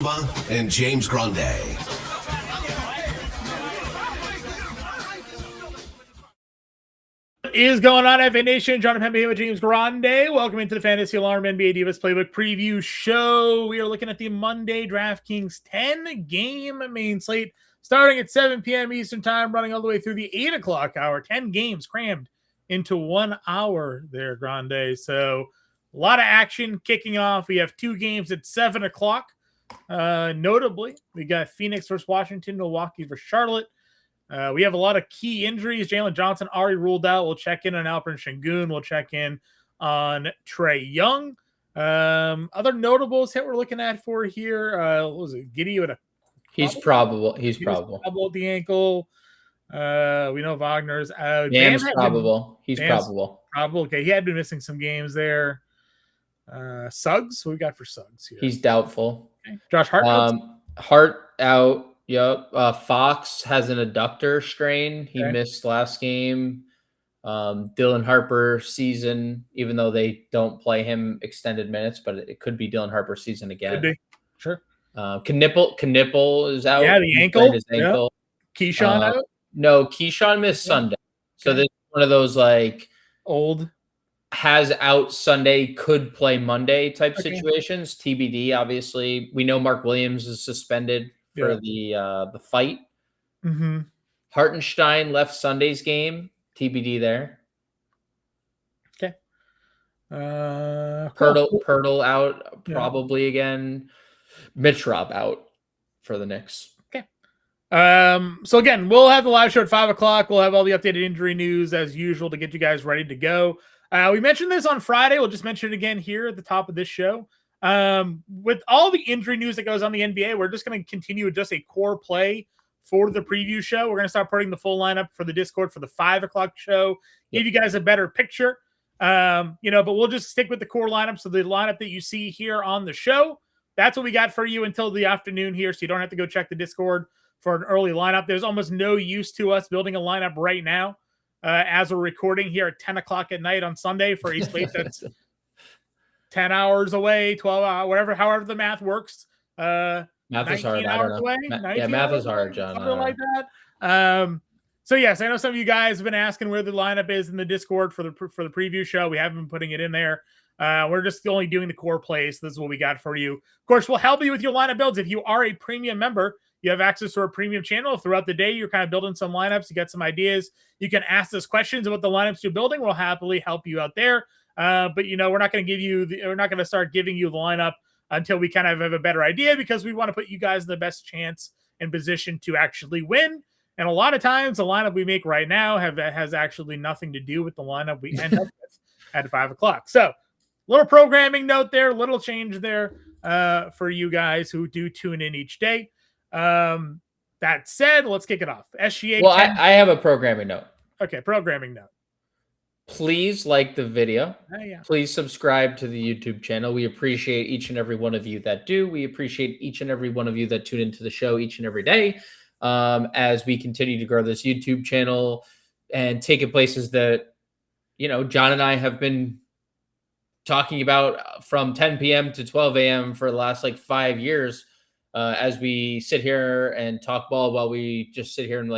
Impemba and James Grande. What is going on, FA Nation? Jon Impemba here with James Grande. Welcome into the Fantasy Alarm NBA DFS Playbook Preview Show. We are looking at the Monday DraftKings 10-game main slate, starting at 7 p.m. Eastern Time, running all the way through the 8 o'clock hour. 10 games crammed into 1 hour there, Grande. So a lot of action kicking off. We have 2 games at 7 o'clock. Notably, we got Phoenix versus Washington, Milwaukee versus Charlotte. We have a lot of key injuries. Jalen Johnson already ruled out. We'll check in on Alperen Şengün. We'll check in on Trae Young. Other notables that we're looking at for here. What was it? Giddy with a He's probable. He's probable. Probable at the ankle. We know Wagner's out. Bam's probable. He's Bam's probable. Probable. Okay, he had been missing some games there. Suggs. What we got for Suggs here? He's doubtful. Okay. Josh Hart. Hart out. Yep. Fox has an adductor strain. He missed last game. Dylan Harper season, even though they don't play him extended minutes, but it could be Dylan Harper season again. Could be. Sure. Knipple is out. Yeah, the ankle. His ankle. Yep. Keyshawn out? No, Keyshawn missed Sunday. So this is one of those like old has out Sunday, could play Monday type situations. TBD, obviously. We know Mark Williams is suspended for the fight. Mm-hmm. Hartenstein left Sunday's game. TBD there. Okay. Pirtle out probably again. Mitrop out for the Knicks. Okay. So again, we'll have the live show at 5 o'clock. We'll have all the updated injury news as usual to get you guys ready to go. We mentioned this on Friday. We'll just mention it again here at the top of this show. With all the injury news that goes on the NBA, we're just going to continue with just a core play for the preview show. We're going to start putting the full lineup for the Discord for the 5 o'clock show. Give you guys a better picture. But we'll just stick with the core lineup. So the lineup that you see here on the show, that's what we got for you until the afternoon here. So you don't have to go check the Discord for an early lineup. There's almost no use to us building a lineup right now as we're recording here at 10 o'clock at night on Sunday for a slate that's 10 hours away, 12 hours, whatever, however the math works. Math is hard. I don't know. Away, Math is hard, John. Something like that. So yes, I know some of you guys have been asking where the lineup is in the Discord for the preview show. We haven't been putting it in there. We're just only doing the core plays. This is what we got for you. Of course, we'll help you with your lineup builds. If you are a premium member, you have access to our premium channel. Throughout the day, you're kind of building some lineups. You get some ideas. You can ask us questions about the lineups you're building. We'll happily help you out there. But we're not going to we're not going to start giving you the lineup until we kind of have a better idea, because we want to put you guys in the best chance and position to actually win. And a lot of times the lineup we make right now has actually nothing to do with the lineup we end up with at 5 o'clock. So little programming note there, little change there for you guys who do tune in each day. That said, let's kick it off. SGA. Well, I have a programming note. Okay, programming note. Please like the video. Please subscribe to the YouTube channel. We appreciate each and every one of you that do. We appreciate each and every one of you that tune into the show each and every day as we continue to grow this YouTube channel and take it places that, John and I have been talking about from 10 p.m. to 12 a.m. for the last 5 years as we sit here and talk ball while we just sit here and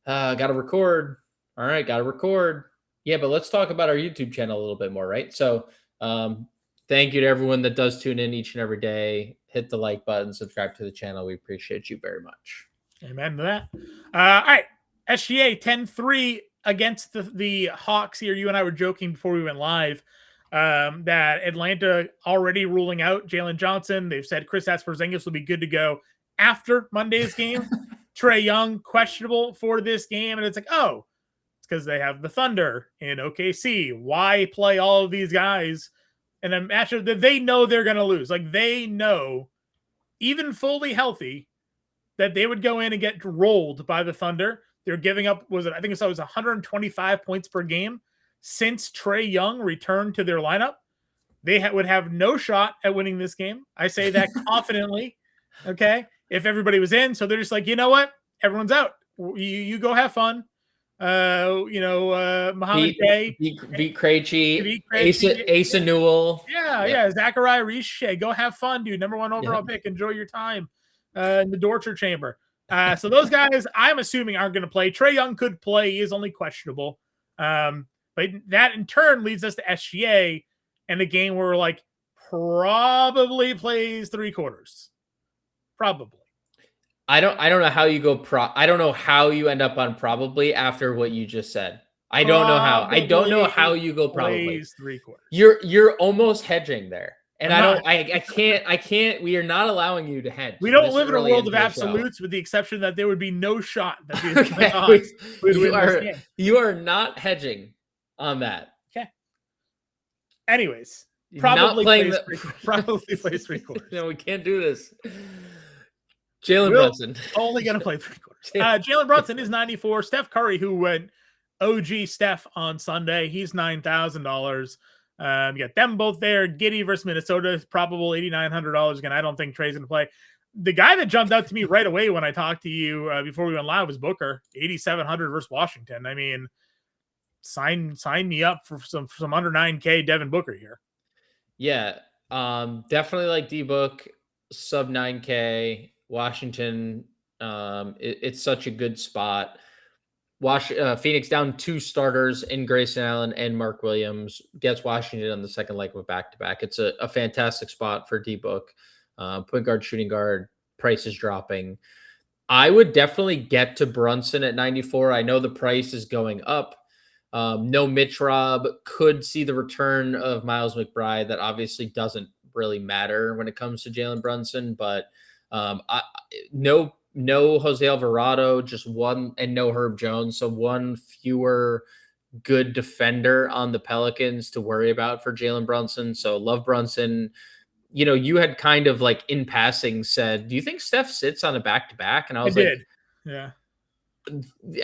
got to record. All right, got to record. Yeah, but let's talk about our YouTube channel a little bit more, right? So thank you to everyone that does tune in each and every day. Hit the like button, subscribe to the channel. We appreciate you very much. Amen to that. All right, SGA 10-3 against the Hawks here. You and I were joking before we went live that Atlanta already ruling out Jalen Johnson. They've said Kristaps Porzingis will be good to go after Monday's game. Trae Young, questionable for this game. And it's because they have the Thunder in OKC. Why play all of these guys in a matchup that they know they're going to lose? They know, even fully healthy, that they would go in and get rolled by the Thunder. They're giving up, I think it was 125 points per game since Trae Young returned to their lineup. They would have no shot at winning this game. I say that confidently, okay, if everybody was in. So they're just you know what? Everyone's out. You go have fun. Muhammad Day. Beat Krejci, Asa Newell. Yeah. Zachariah Riche. Go have fun, dude. Number 1 overall pick. Enjoy your time in the torture chamber. So those guys, I'm assuming, aren't going to play. Trae Young could play. He is only questionable. But that in turn leads us to SGA and a game where like probably plays 3/4. Probably. I don't know how you go I don't know how you end up on probably after what you just said. I don't know how. I don't know how you go probably. 3/4. You're almost hedging there. And I can't. We are not allowing you to hedge. We don't live in a world of absolutes, with the exception that there would be no shot that you are not hedging on that. Okay. Anyways, probably plays 3/4. No, we can't do this. Jalen Brunson only going to play 3/4. Jalen Brunson is 94. Steph Curry, who went OG Steph on Sunday, he's $9,000. You got them both there. Giddey versus Minnesota is probable $8,900. Again, I don't think Trae's going to play. The guy that jumped out to me right away when I talked to you before we went live was Booker, 8,700 versus Washington. I mean, sign me up for some under 9K Devin Booker here. Yeah, definitely like D-Book, sub 9K. Washington, it's such a good spot. Phoenix down 2 starters in Grayson Allen and Mark Williams, gets Washington on the second leg of a back-to-back. It's a fantastic spot for D-Book. Point guard, shooting guard, price is dropping. I would definitely get to Brunson at 94. I know the price is going up. No Mitch Rob, could see the return of Miles McBride. That obviously doesn't really matter when it comes to Jalen Brunson, but no Jose Alvarado, just one, and no Herb Jones. So one fewer good defender on the Pelicans to worry about for Jalen Brunson. So love Brunson. You had kind of like in passing said, do you think Steph sits on a back-to-back? And I was yeah.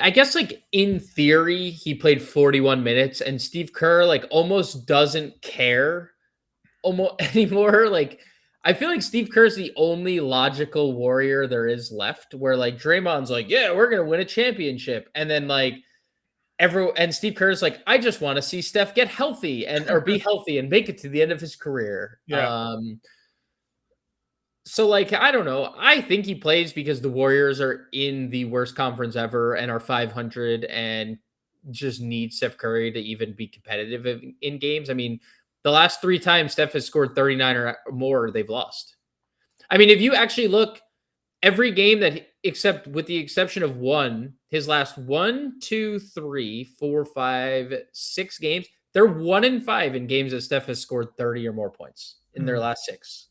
I guess like in theory, he played 41 minutes and Steve Kerr like almost doesn't care anymore. Like, I feel like Steve Kerr's the only logical warrior there is left, where like Draymond's like, yeah, we're going to win a championship. And then like and Steve Kerr's like, I just want to see Steph get healthy or be healthy and make it to the end of his career. Yeah. So like, I don't know. I think he plays because the Warriors are in the worst conference ever and are 500 and just need Steph Curry to even be competitive in games. I mean, the last 3 times Steph has scored 39 or more, they've lost. I mean, if you actually look, every game with the exception of one, his last 1, 2, 3, 4, 5, 6 games, they're 1-5 in games that Steph has scored 30 or more points in their last 6.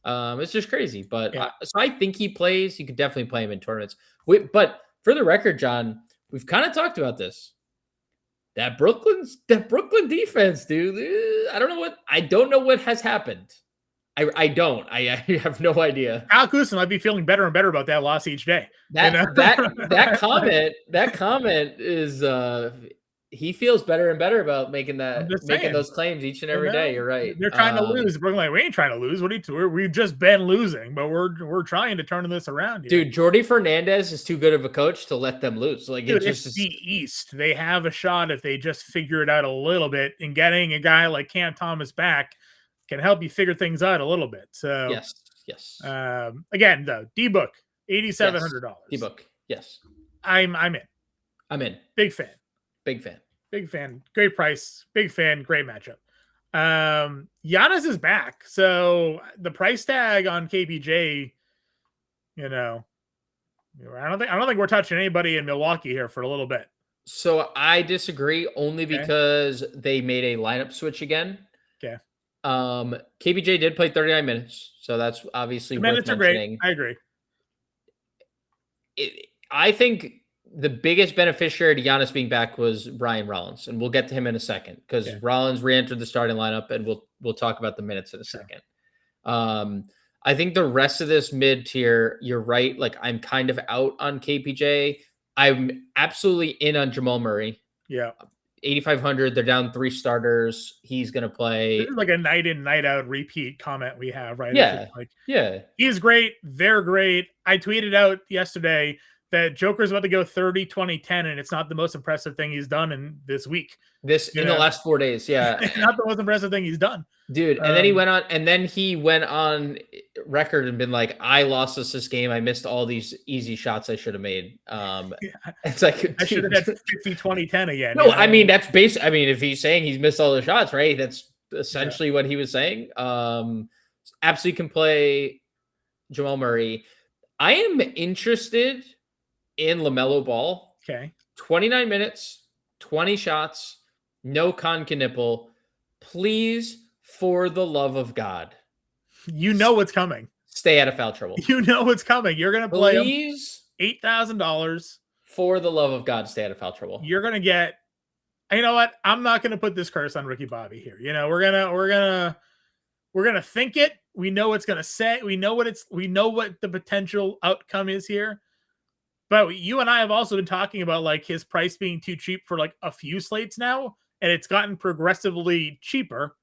It's just crazy. But so I think he plays. You could definitely play him in tournaments. But for the record, John, we've kind of talked about this. That Brooklyn defense, dude. I don't know what has happened. I don't. I have no idea. Kyle Kuzma might be feeling better and better about that loss each day. That comment is he feels better and better about making those claims each and every day. You're right. They're trying to lose. Brooklyn, like, we ain't trying to lose. We've just been losing, but we're trying to turn this around here. Dude, Jordi Fernandez is too good of a coach to let them lose. Like, it's the East. They have a shot if they just figure it out a little bit, and getting a guy like Cam Thomas back can help you figure things out a little bit. So yes. Again, though, D-Book, $8,700. D-Book, yes. I'm in. Big fan. Great price. Big fan. Great matchup. Giannis is back. So the price tag on KPJ, I don't think we're touching anybody in Milwaukee here for a little bit. So I disagree only because they made a lineup switch again. Okay. KPJ did play 39 minutes. So that's obviously worth minutes mentioning. Are great. I agree. I think the biggest beneficiary to Giannis being back was Ryan Rollins, and we'll get to him in a second because Rollins re-entered the starting lineup, and we'll talk about the minutes in a second. I think the rest of this mid tier, you're right. Like, I'm kind of out on KPJ. I'm absolutely in on Jamal Murray. Yeah, 8,500. They're down 3 starters. He's gonna play. This is like a night in, night out repeat comment we have, right? Yeah, he's great. They're great. I tweeted out yesterday that Joker's about to go 30, 20, 10, and it's not the most impressive thing he's done in this week. In the last 4 days, yeah. It's not the most impressive thing he's done. Dude, and then he went on record and been like, I lost this game. I missed all these easy shots I should have made. It's like, I should have had 50, 20, 10 again. No, I mean, that's basic. I mean, if he's saying he's missed all the shots, right? That's essentially what he was saying. Absolutely can play Jamal Murray. I am interested in LaMelo Ball. Okay. 29 minutes, 20 shots, no nipple. Please, for the love of God. You know what's coming. Stay out of foul trouble. You know what's coming. You're going to play Please, $8,000. For the love of God, stay out of foul trouble. You're going to get, you know what? I'm not going to put this curse on Ricky Bobby here. You know, we're going to think it. We know what's going to say. We know what the potential outcome is here. But you and I have also been talking about like his price being too cheap for like a few slates now, and it's gotten progressively cheaper.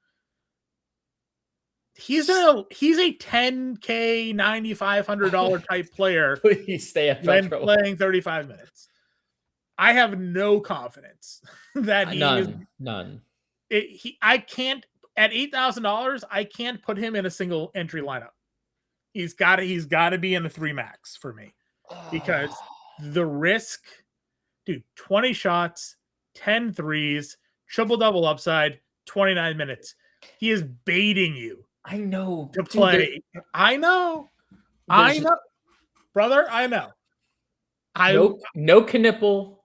He's a $10K, $9,500 type player. Please stay at when playing 35 minutes. I have no confidence that none. I can't at $8,000. I can't put him in a single entry lineup. He's got to be in a 3 max for me because the risk, dude. 20 shots, 10 threes, triple double upside, 29 minutes. He is baiting you. I know to play. I know, brother. I know. No Knipple,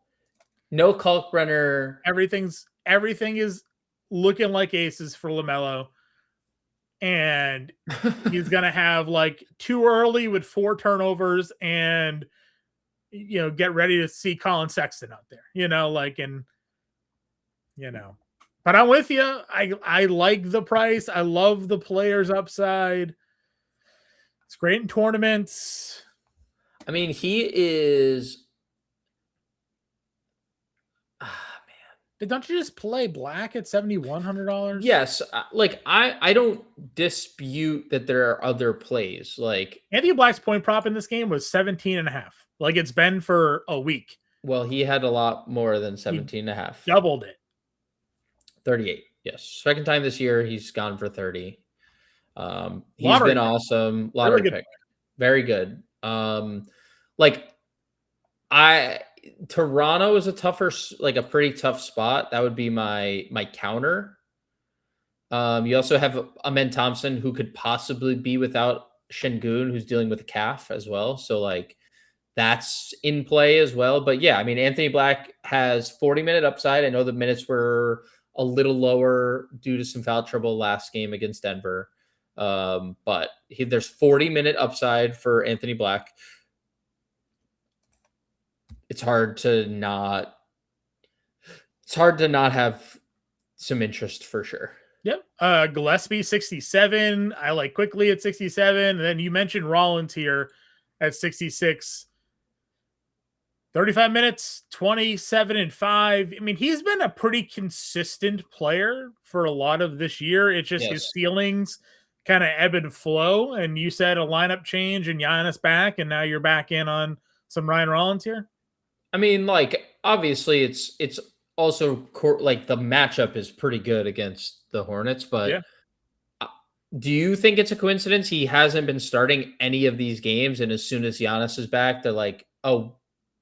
no Kalkbrenner. Everything is looking like aces for LaMelo, and he's gonna have like too early with 4 turnovers, and get ready to see Colin Sexton out there. But I'm with you. I like the price. I love the player's upside. It's great in tournaments. I mean, he is. Man. Don't you just play black at $7,100? Yes. I don't dispute that there are other plays. Like Anthony Black's point prop in this game was 17.5. Like it's been for a week. Well, he had a lot more than 17.5. Doubled it. 38. Yes. Second time this year, he's gone for 30. He's been awesome. Lottery pick. Very good. Toronto is a pretty tough spot. That would be my counter. You also have Amen Thompson, who could possibly be without Şengün, who's dealing with a calf as well. So that's in play as well. But yeah, I mean, Anthony Black has 40-minute upside. I know the minutes were a little lower due to some foul trouble last game against Denver. But there's 40-minute upside for Anthony Black. It's hard to not have some interest for sure. Yep. Gillespie 67. I like Quickly at 67. And then you mentioned Rollins here at 66. 35 minutes, 27-5. I mean, he's been a pretty consistent player for a lot of this year. It's just his ceilings kind of ebb and flow. And you said a lineup change and Giannis back, and now you're back in on some Ryan Rollins here. I mean, obviously it's also the matchup is pretty good against the Hornets, but do you think it's a coincidence he hasn't been starting any of these games, and as soon as Giannis is back, they're like, oh,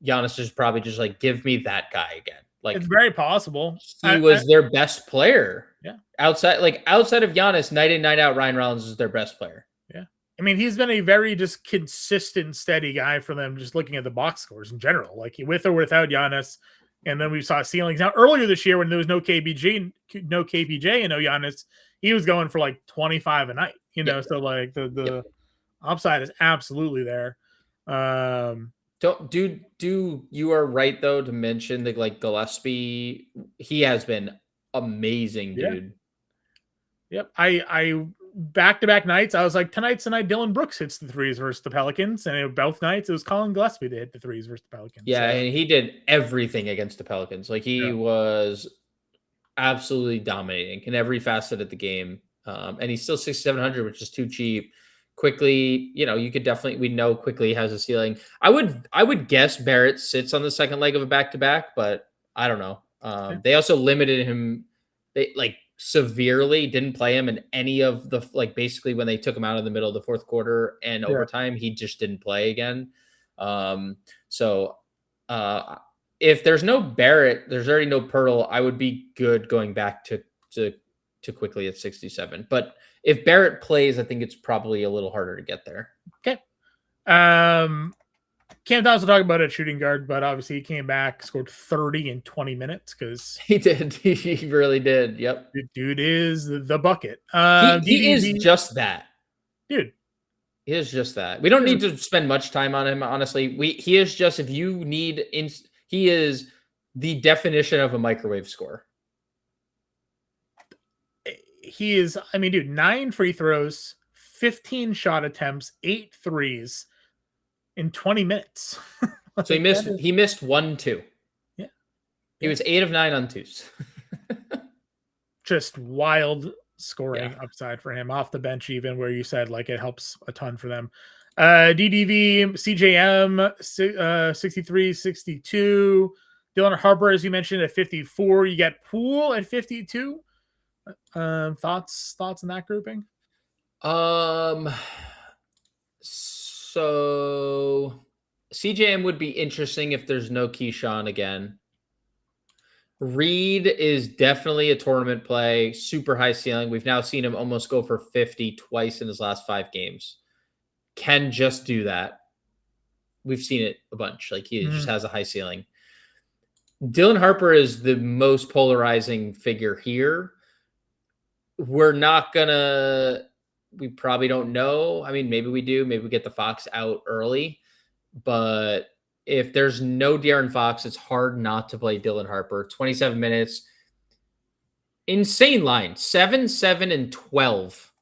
Giannis is probably just give me that guy again. It's very possible. He was their best player. Yeah. Outside of Giannis, night in, night out, Ryan Rollins is their best player. Yeah. I mean, he's been a very just consistent, steady guy for them, just looking at the box scores in general, with or without Giannis. And then we saw ceilings. Now, earlier this year when there was no KPJ and no Giannis, he was going for 25 a night, so the upside is absolutely there. You are right though to mention that Gillespie, he has been amazing, dude. Yep. I back-to-back nights, I was like, tonight's the night Dylan Brooks hits the threes versus the Pelicans, and both nights it was Colin Gillespie that hit the threes versus the Pelicans. Yeah, and he did everything against the Pelicans. He was absolutely dominating in every facet of the game. And he's still 6,700, which is too cheap. Quickly, you could definitely, we know Quickly has a ceiling. I would guess Barrett sits on the second leg of a back-to-back, but I don't know. They also limited him. They severely didn't play him in any of the, basically when they took him out in the middle of the fourth quarter and overtime, he just didn't play again. So if there's no Barrett, there's already no Pirtle, I would be good going back to Quickly at 67. But if Barrett plays, I think it's probably a little harder to get there. Okay. Can't also talk about a shooting guard, but obviously he came back, scored 30 in 20 minutes because he did. He really did. Yep. Dude is the bucket. He is just that. Dude. He is just that. We don't need to spend much time on him, honestly. He is just, if you need, he is the definition of a microwave scorer. He is, 9 free throws, 15 shot attempts, 8 threes in 20 minutes. So he missed 1, 2. Yeah. He was 8 of 9 on twos. Just wild scoring upside for him off the bench, even where you said it helps a ton for them. DDV, CJM, 63, 62. Dylan Harper, as you mentioned, at 54. You got Poole at 52. Thoughts on that grouping? So CJM would be interesting if there's no Keyshawn again. Reed is definitely a tournament play, super high ceiling. We've now seen him almost go for 50 twice in his last 5 games. Can just do that. We've seen it a bunch. He just has a high ceiling. Dylan Harper is the most polarizing figure here. We're not gonna, we probably don't know. Maybe we do. Maybe we get the Fox out early. But if there's no De'Aaron Fox, it's hard not to play Dylan Harper. 27 minutes. Insane line. 7, 7, and 12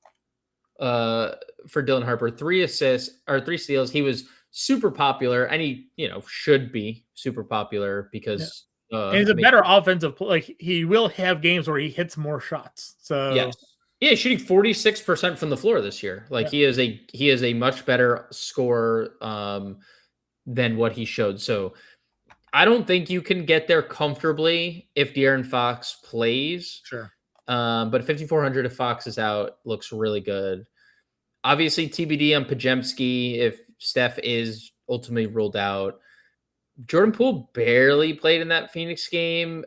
for Dylan Harper. 3 assists or 3 steals. He was super popular, and he, should be super popular because and he's a better offensive play. He will have games where he hits more shots. So yes. Yeah, shooting 46% from the floor this year. He is a much better scorer than what he showed. So I don't think you can get there comfortably if De'Aaron Fox plays. Sure. But 5,400 if Fox is out looks really good. Obviously TBD on Pajemski if Steph is ultimately ruled out. Jordan Poole barely played in that Phoenix game.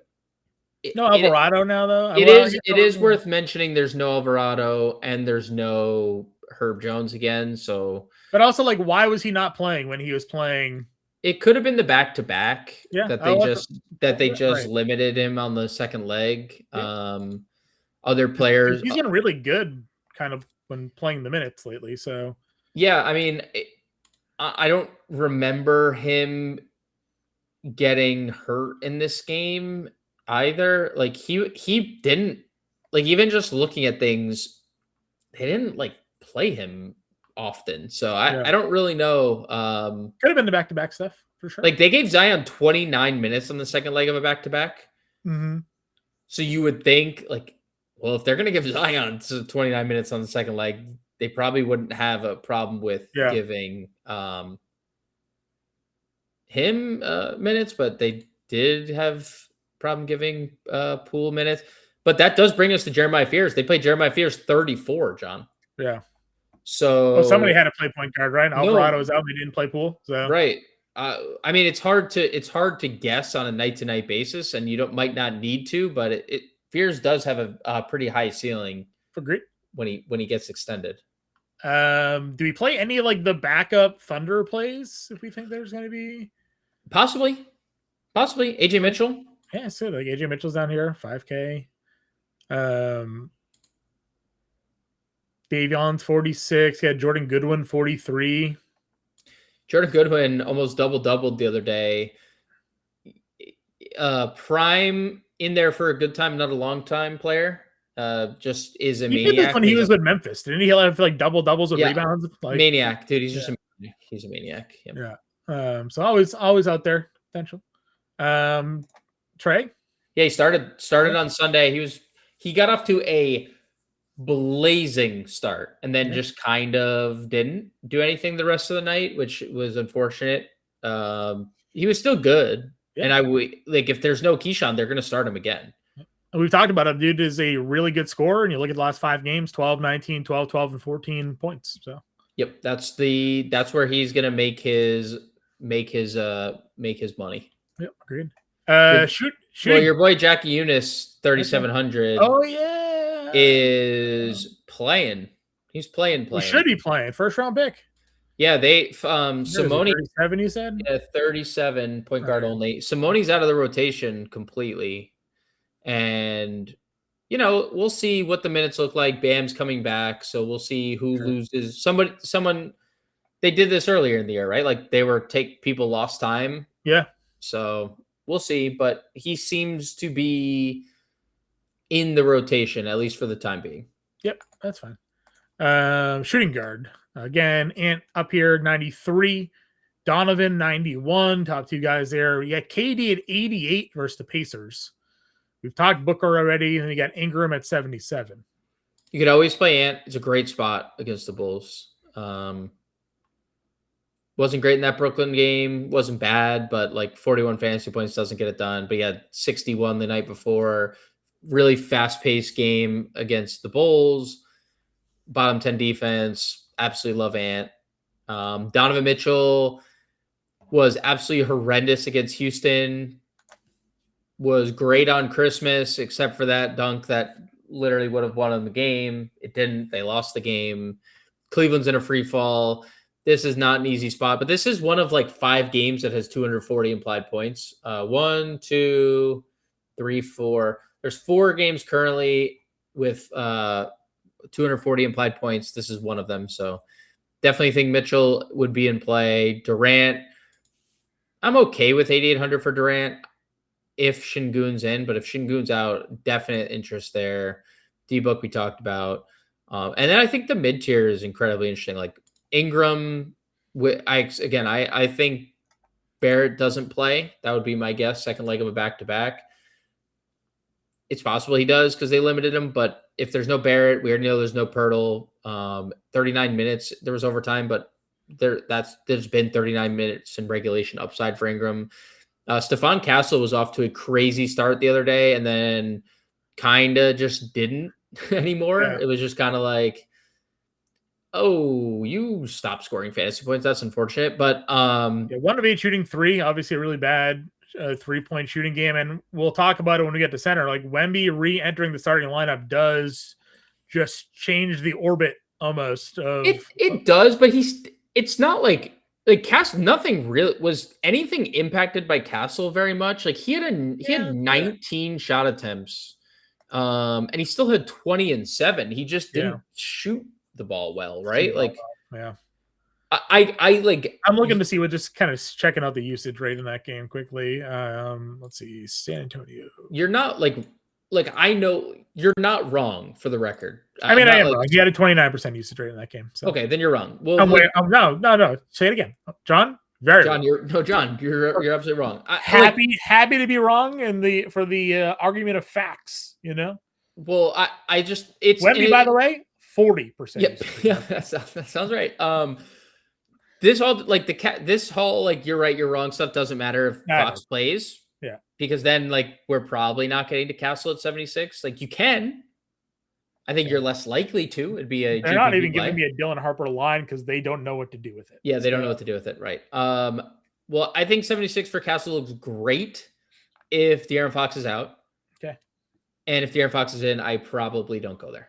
No Alvarado now, though. It is worth mentioning there's no Alvarado and there's no Herb Jones again. So, but also, why was he not playing when he was playing? It could have been the back-to-back that they just right. limited him on the second leg. Yeah. Other players, he's getting really good, kind of when playing the minutes lately. So, yeah, I don't remember him getting hurt in this game either. He didn't, even just looking at things, they didn't play him often. So I don't really know. Could have been the back-to-back stuff for sure. They gave Zion 29 minutes on the second leg of a back-to-back. Mm-hmm. So you would think well, if they're going to give Zion 29 minutes on the second leg, they probably wouldn't have a problem with giving him minutes, but they did have problem giving Poole minutes. But that does bring us to Jeremiah Fears. They played Jeremiah Fears 34, John. Yeah. So somebody had to play point guard, right? Alvarado was out. They didn't play Poole. So right. It's hard to guess on a night-to-night basis, and you might not need to, but Fears does have a pretty high ceiling for great when he gets extended. Do we play any the backup Thunder plays if we think there's going to be possibly AJ Mitchell? Yeah, so AJ Mitchell's down here, 5K. Davion's 46. Yeah, Jordan Goodwin 43. Jordan Goodwin almost doubled the other day. Prime in there for a good time, not a long time player. Just is a maniac. He did this when he was with Memphis. Didn't he have double doubles with rebounds? Maniac, dude. He's a maniac. Yep. Yeah. So always out there potential. Trey? Yeah, he started on Sunday. He got off to a blazing start, and then just kind of didn't do anything the rest of the night, which was unfortunate. He was still good, and if there's no Keyshawn, they're going to start him again. We've talked about it. Dude is a really good scorer, and you look at the last 5 games, 12, 19, 12, 12, and 14 points. So, yep, that's where he's going to make his money. Yep, agreed. Shoot. Well, your boy Jackie Eunice, 3,700. Oh yeah, is playing. He's playing. He should be playing. First round pick. Yeah, they Simone 37. You said 37 point guard only. Simone's out of the rotation completely, and we'll see what the minutes look like. Bam's coming back, so we'll see who loses. Someone. They did this earlier in the year, right? Like people lost time. Yeah. So we'll see, but he seems to be in the rotation, at least for the time being. Yep, that's fine. Shooting guard. Again, Ant up here, 93. Donovan, 91. Top 2 guys there. We got KD at 88 versus the Pacers. We've talked Booker already, and you got Ingram at 77. You could always play Ant. It's a great spot against the Bulls. Wasn't great in that Brooklyn game. Wasn't bad, but 41 fantasy points doesn't get it done. But he had 61 the night before. Really fast-paced game against the Bulls. Bottom 10 defense. Absolutely love Ant. Donovan Mitchell was absolutely horrendous against Houston. Was great on Christmas, except for that dunk that literally would have won the game. It didn't. They lost the game. Cleveland's in a free fall. This is not an easy spot, but this is one of 5 games that has 240 implied points. 1, 2, 3, 4. There's 4 games currently with 240 implied points. This is one of them. So definitely think Mitchell would be in play. Durant, I'm okay with 8,800 for Durant if Şengün's in, but if Şengün's out, definite interest there. D-Book we talked about. And then I think the mid-tier is incredibly interesting. Like Ingram, I think Barrett doesn't play. That would be my guess. Second leg of a back-to-back. It's possible he does because they limited him, but if there's no Barrett, we already know there's no Pirtle. 39 minutes, there was overtime, but there's been 39 minutes in regulation upside for Ingram. Stephon Castle was off to a crazy start the other day and then kind of just didn't anymore. Yeah. It was just kind of like, oh, you stopped scoring fantasy points. That's unfortunate. But 1 of 8 shooting 3, obviously a really bad 3-point shooting game. And we'll talk about it when we get to center. Like Wemby re-entering the starting lineup does just change the orbit almost. It does, but it's not like Castle, nothing really was anything impacted by Castle very much. Like he had 19 shot attempts, and he still had 20 and 7. He just didn't shoot the ball well, right? Like, yeah. I'm looking to see what, just kind of checking out the usage rate in that game quickly. Let's see, San Antonio. You're not like I know you're not wrong for the record. I mean, I am wrong. He had a 29% usage rate in that game. So. Okay, then you're wrong. Well, no. Say it again, John. John, you're absolutely wrong. Happy to be wrong for the argument of facts. You know. Well, it's Wemby, by the way, 40%. Yeah, that sounds right. This whole you're right, you're wrong stuff doesn't matter if Fox plays. Yeah. Because then we're probably not getting to Castle at 76. You can. I think you're less likely to. It'd be a They're not even giving me a Dylan Harper line because they don't know what to do with it. Yeah, they don't know what to do with it, right. Well, I think 76 for Castle looks great if De'Aaron Fox is out. Okay. And if De'Aaron Fox is in, I probably don't go there.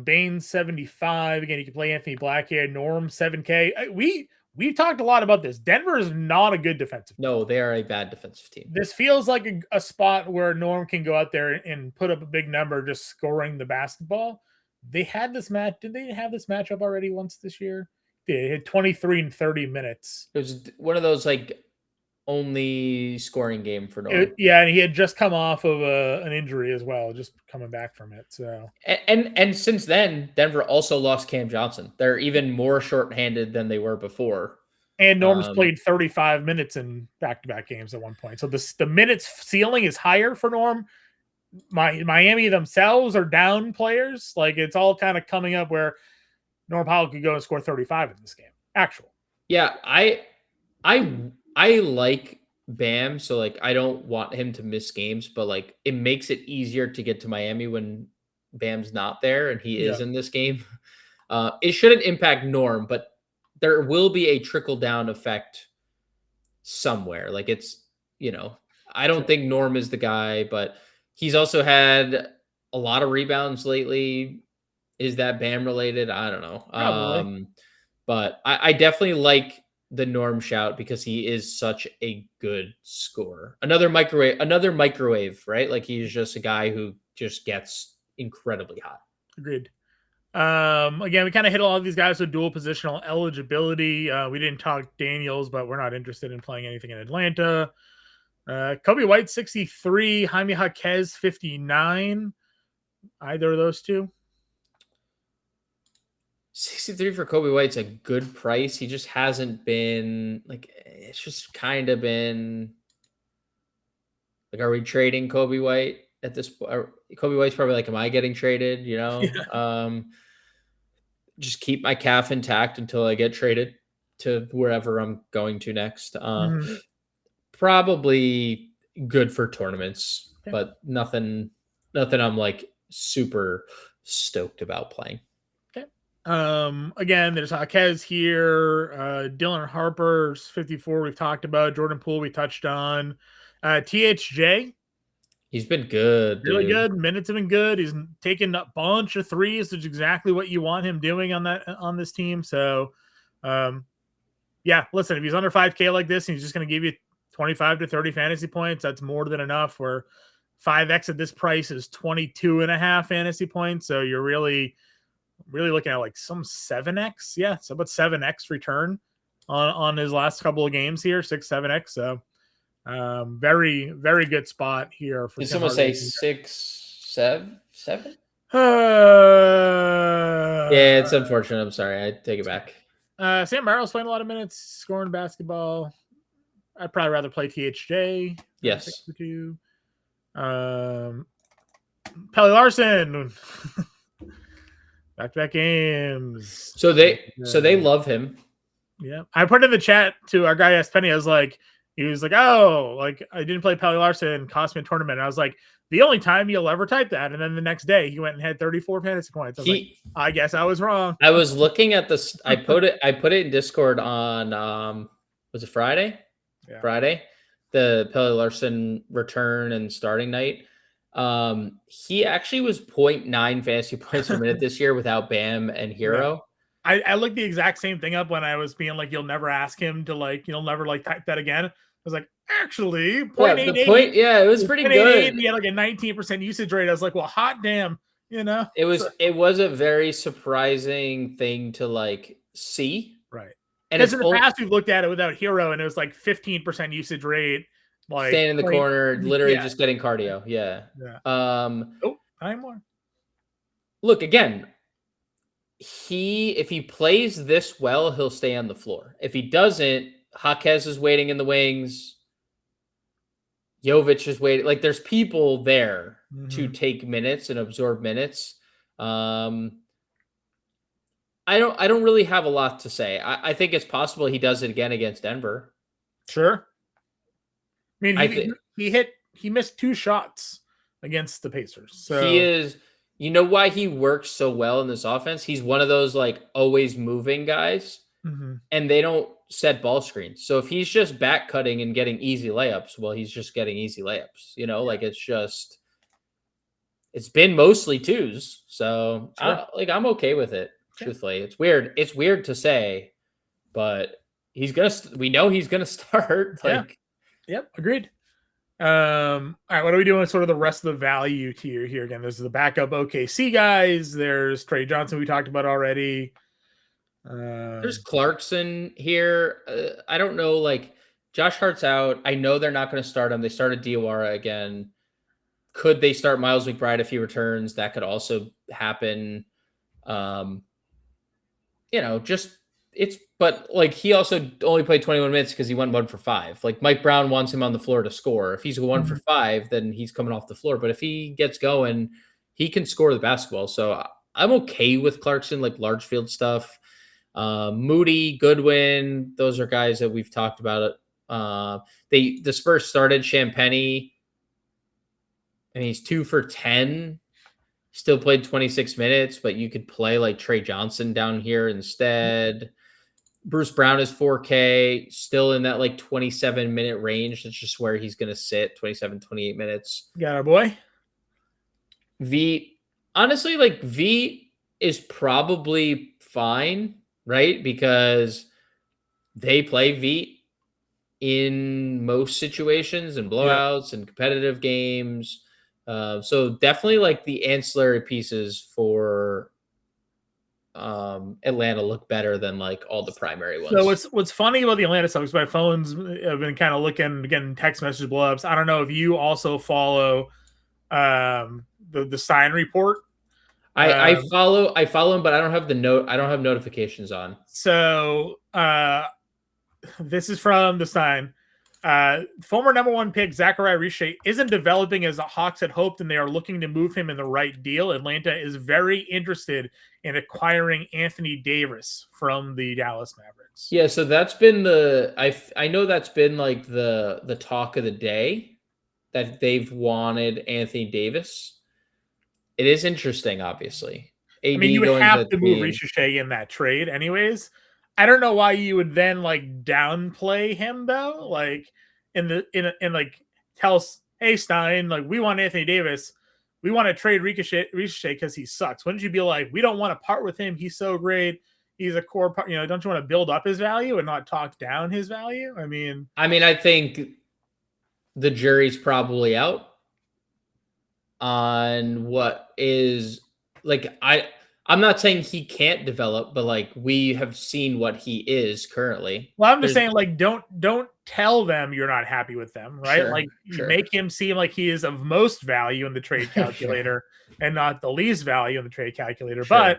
Bane 75. Again, you can play Anthony Blackhead. Norm 7K. We've talked a lot about this. Denver is not a good defensive team. No, they are a bad defensive team. This feels like a spot where Norm can go out there and put up a big number just scoring the basketball. They had this match. Did they have this matchup already once this year? They had 23 and 30 minutes. It was one of those only scoring game for Norm. And he had just come off of an injury as well, just coming back from it. So and since then, Denver also lost Cam Johnson. They're even more shorthanded than they were before. And Norm's played 35 minutes in back-to-back games at one point. So the minutes ceiling is higher for Norm. Miami themselves are down players. Like it's all kind of coming up where Norm Powell could go and score 35 in this game. Actual. Yeah, I like Bam, so like I don't want him to miss games, but like it makes it easier to get to Miami when Bam's not there and he is in this game. It shouldn't impact Norm, but there will be a trickle down effect somewhere. Like it's, I don't think Norm is the guy, but he's also had a lot of rebounds lately. Is that Bam related? I don't know. Probably. But I definitely like the Norm shout because he is such a good scorer. Another microwave, right? Like he's just a guy who just gets incredibly hot. Agreed. Again, we kind of hit all of these guys with dual positional eligibility. We didn't talk Daniels, but we're not interested in playing anything in Atlanta. Kobe White 63, Jaime Jaquez 59. Either of those two. 63 for Kobe White's a good price. He just hasn't been like, it's just kind of been like, are we trading Kobe White at this point? Kobe White's probably like, am I getting traded? Just keep my calf intact until I get traded to wherever I'm going to next. Probably good for tournaments, but nothing I'm like super stoked about playing. Again, there's Jaquez here. Dylan Harper's 54. We've talked about Jordan Poole. We touched on THJ. He's been good, really good. Minutes have been good. He's taken a bunch of threes, which is exactly what you want him doing on this team. So, yeah, listen, if he's under 5K like this, and he's just going to give you 25 to 30 fantasy points, that's more than enough. Where 5X at this price is 22.5 fantasy points. So you're really looking at like some 7X. Yeah. So about 7X return on his last couple of games here, 6-7X. So very, very good spot here. Did someone say 6-7? Yeah, it's unfortunate. I'm sorry. I take it back. Sam Merrill's playing a lot of minutes, scoring basketball. I'd probably rather play THJ. Yes. Pelly Larson. Back-to-back games. So they love him. Yeah. I put in the chat to our guy asked Penny, he was like, oh, like I didn't play Pelly Larson, cost me a tournament. And I was like, the only time you'll ever type that. And then the next day he went and had 34 fantasy points. I was like, I guess I was wrong. I was looking at this. I put it in Discord on was it Friday? Yeah. Friday. The Pelly Larson return and starting night. He actually was 0.9 fantasy points per minute this year without Bam and Hero. Yeah. I looked the exact same thing up when I was being like, you'll never ask him to like, you'll never like type that again. I was like, actually, 0.88. Yeah, it was pretty good. He had like a 19% usage rate. I was like, well, hot damn, It was a very surprising thing to like see. Right. And in the past we've looked at it without Hero and it was like 15% usage rate. Like staying in the corner, literally just getting cardio. Yeah. 9 more. Look, again, if he plays this well, he'll stay on the floor. If he doesn't, Jaquez is waiting in the wings. Jovic is waiting. Like there's people there to take minutes and absorb minutes. I don't really have a lot to say. I think it's possible he does it again against Denver. Sure. I mean, he missed 2 shots against the Pacers. So he is. You know why he works so well in this offense? He's one of those like always moving guys, and they don't set ball screens. So if he's just back cutting and getting easy layups, well, he's just getting easy layups. Like it's been mostly 2s. So I'm okay with it. Truthfully, it's weird. It's weird to say, but we know he's gonna start. Yep, agreed. All right, what are we doing with sort of the rest of the value tier here? Again, there's the backup OKC guys. There's Trey Johnson we talked about already. There's Clarkson here. I don't know, like Josh Hart's out. I know they're not going to start him. They started Diawara again. Could they start Miles McBride if he returns? That could also happen. Just but like he also only played 21 minutes because he went 1 for 5. Like Mike Brown wants him on the floor to score. If he's 1 for 5, then he's coming off the floor. But if he gets going, he can score the basketball. So I'm okay with Clarkson, like large field stuff. Moody, Goodwin, those are guys that we've talked about. The Spurs started Champagny, and he's 2 for 10. Still played 26 minutes, but you could play like Trey Johnson down here instead. Bruce Brown is 4K, still in that like 27-minute range. That's just where he's going to sit, 27, 28 minutes. Got our boy. V, honestly, like V is probably fine, right? Because they play V in most situations and blowouts and competitive games. So definitely like the ancillary pieces for Atlanta look better than like all the primary ones. So what's funny about the Atlanta Celtics, my phone's have been kind of looking, getting text message blowups. I don't know if you also follow the Stein report. I follow him, but I don't have notifications on. So this is from the Stein. Former number 1 pick Zachariah Richer isn't developing as the Hawks had hoped, and they are looking to move him in the right deal. Atlanta is very interested in acquiring Anthony Davis from the Dallas Mavericks. Yeah, so that's been I know that's been like the talk of the day, that they've wanted Anthony Davis. It is interesting, obviously. I mean, you would have to move Richer in that trade anyways. I don't know why you would then like downplay him though. Like in like tell us, hey Stein, like we want Anthony Davis. We want to trade Richer because he sucks. Wouldn't you be like, we don't want to part with him. He's so great. He's a core part. You know, don't you want to build up his value and not talk down his value? I mean, I think the jury's probably out on what is like I'm not saying he can't develop, but like we have seen what he is currently. Well, I'm just saying, like, don't tell them you're not happy with them, right? Sure, like, you make him seem like he is of most value in the trade calculator and not the least value in the trade calculator. Sure.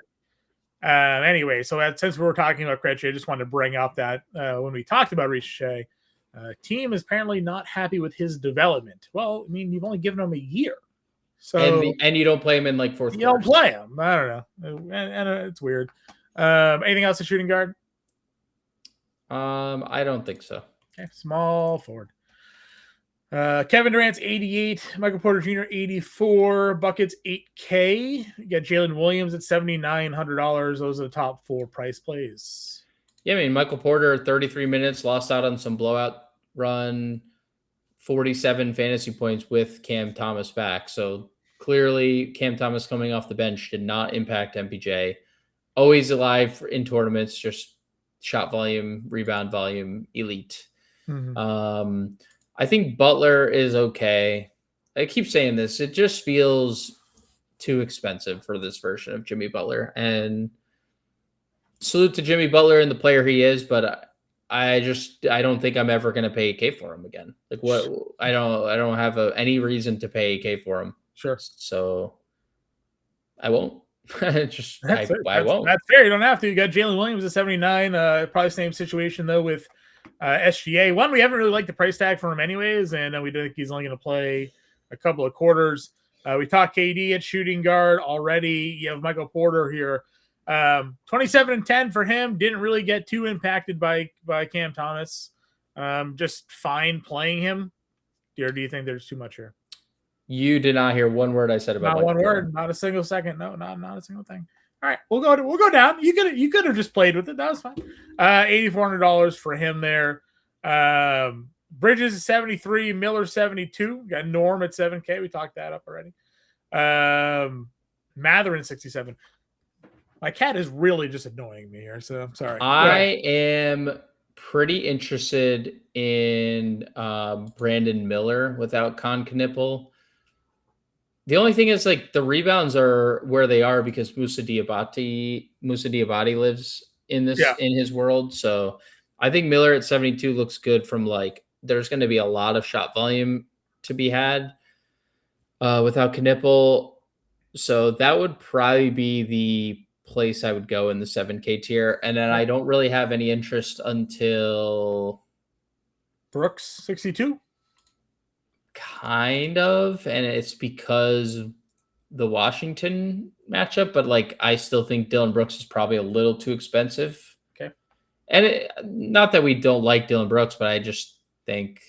But anyway, so since we're talking about Krejci, I just wanted to bring up that when we talked about Richer, team is apparently not happy with his development. Well, I mean, you've only given him a year. So and you don't play him in like fourth. You don't play him. I don't know, and it's weird. Anything else at shooting guard? I don't think so. Okay, small forward. Kevin Durant's 88, Michael Porter Jr. 84, buckets 8K. You got Jalen Williams at $7,900. Those are the top 4 price plays. Yeah, I mean Michael Porter 33 minutes, lost out on some blowout run. 47 fantasy points with Cam Thomas back. So clearly Cam Thomas coming off the bench did not impact MPJ. Always alive in tournaments, just shot volume, rebound volume, elite. Mm-hmm. I think Butler is okay. I keep saying this. It just feels too expensive for this version of Jimmy Butler. And salute to Jimmy Butler and the player he is, but I don't think I'm ever going to pay $8K for him again. Like what? I don't have any reason to pay $8K for him. Sure. So I won't. I won't. That's fair. You don't have to. You got Jalen Williams at 79. Probably same situation though with SGA. One, we haven't really liked the price tag for him anyways, and we think he's only going to play a couple of quarters. We talked KD at shooting guard already. You have Michael Porter here. 27 and 10 for him. Didn't really get too impacted by Cam Thomas. Just fine playing him. Or do you think there's too much here? You did not hear one word I said about not one word, not a single second. No, not a single thing. All right, we'll go down. You could have just played with it. That was fine. $8,400 for him there. Bridges is 73, Miller 72. Got Norm at 7K. We talked that up already. Matherin 67. My cat is really just annoying me here, so I'm sorry. I am pretty interested in Brandon Miller without Knippel. The only thing is, like, the rebounds are where they are because Musa Diabate lives in his world. So I think Miller at 72 looks good from, like, there's going to be a lot of shot volume to be had without Knippel. So that would probably be the place I would go in the 7K tier. And then I don't really have any interest until Brooks 62. Kind of, and it's because the Washington matchup, but like I still think Dylan Brooks is probably a little too expensive. Okay. And not that we don't like Dylan Brooks, but I just think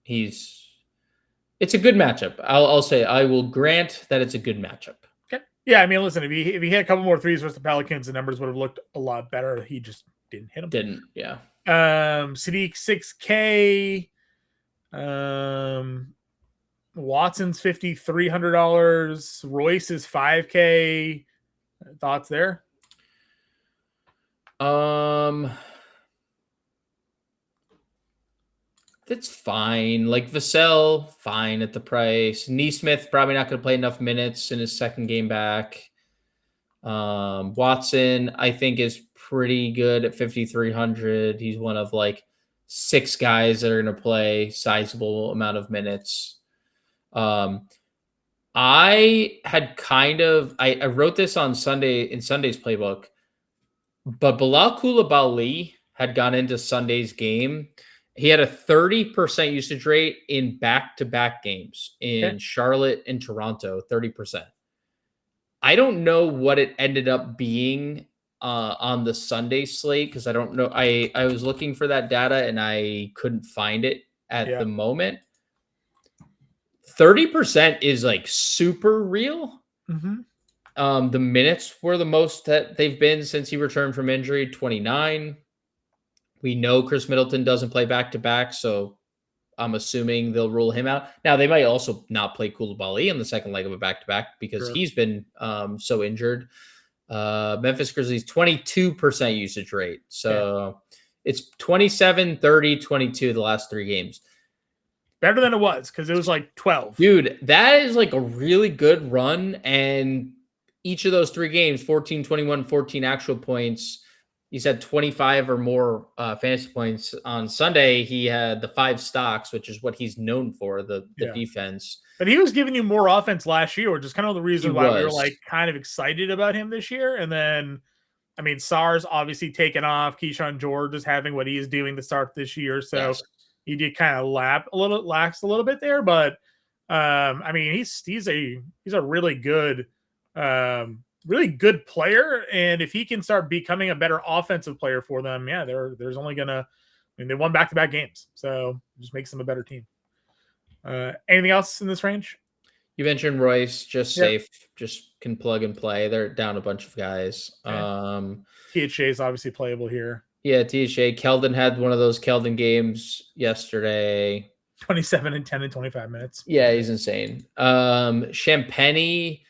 it's a good matchup. I'll say I will grant that it's a good matchup. Okay. Yeah, I mean, listen, if he hit a couple more threes versus the Pelicans, the numbers would have looked a lot better. He just didn't hit them. Yeah. Sadiq 6K. Watson's $5,300. Royce is 5K. Thoughts there? That's fine. Like Vassell, fine at the price. Neesmith probably not going to play enough minutes in his second game back. Watson, I think, is pretty good at 5,300. He's one of like 6 guys that are going to play sizable amount of minutes. I had I wrote this on Sunday in Sunday's playbook, but Bilal Coulibaly had gone into Sunday's game. He had a 30% usage rate in back-to-back games in Charlotte and Toronto, 30%. I don't know what it ended up being on the Sunday slate because I don't know. I was looking for that data and I couldn't find it at the moment. 30% is like super real. Mm-hmm. The minutes were the most that they've been since he returned from injury, 29. We know Chris Middleton doesn't play back-to-back, so I'm assuming they'll rule him out. Now, they might also not play Coulibaly in the second leg of a back-to-back because he's been so injured. Memphis Grizzlies, 22% usage rate. So it's 27, 30, 22 the last 3 games. Better than it was because it was like 12. Dude, that is like a really good run. And each of those 3 games, 14, 21, 14 actual points. He's had 25 or more fantasy points. On Sunday, he had the 5 stocks, which is what he's known for, the defense. But he was giving you more offense last year, which is kind of the reason why we were like kind of excited about him this year. And then, I mean, Sar's obviously taken off. Keyshawn George is having what he is doing to start this year. So he did kind of lax a little bit there. But I mean, he's a really good player, and if he can start becoming a better offensive player for them, there's only gonna. I mean, they won back-to-back games, so it just makes them a better team. Anything else in this range? You mentioned Royce, just safe, just can plug and play. They're down a bunch of guys. THJ is obviously playable here. Yeah, THJ. Keldon had one of those Keldon games yesterday. 27 and 10 in 25 minutes. Yeah, he's insane. Champagny.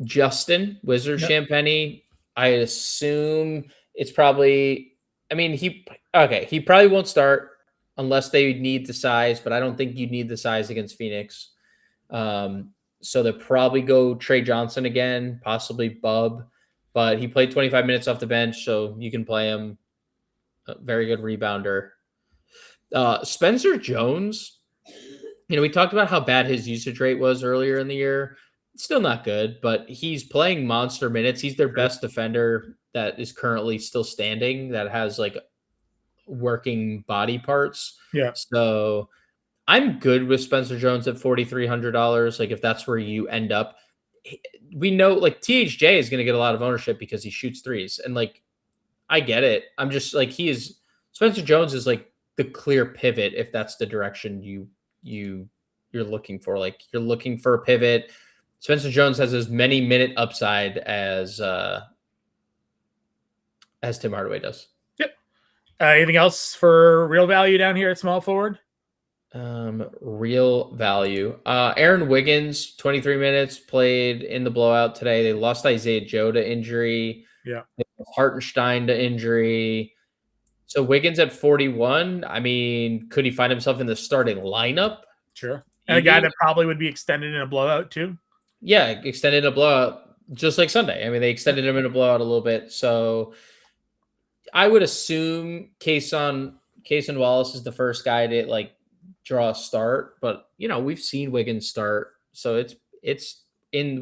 Justin Wizard Champagny, I assume it's probably. I mean, he probably won't start unless they need the size, but I don't think you'd need the size against Phoenix. So they'll probably go Trey Johnson again, possibly Bub, but he played 25 minutes off the bench, so you can play him. A very good rebounder. Spencer Jones, we talked about how bad his usage rate was earlier in the year. Still not good, but he's playing monster minutes. He's their best defender that is currently still standing, that has like working body parts. Yeah. So I'm good with Spencer Jones at $4,300. Like if that's where you end up, we know like THJ is going to get a lot of ownership because he shoots threes, and like I get it. I'm just like Spencer Jones is like the clear pivot if that's the direction you're looking for. Like you're looking for a pivot. Spencer Jones has as many minute upside as Tim Hardaway does. Yep. Anything else for real value down here at small forward? Real value. Aaron Wiggins, 23 minutes, played in the blowout today. They lost Isaiah Joe to injury. Yeah. Hartenstein to injury. So Wiggins at 41. I mean, could he find himself in the starting lineup? Sure. And a guy that probably would be extended in a blowout too. Yeah, extended a blowout just like Sunday. I mean, they extended him in a blowout a little bit. So I would assume Kayson Wallace is the first guy to like draw a start, but we've seen Wiggins start. So it's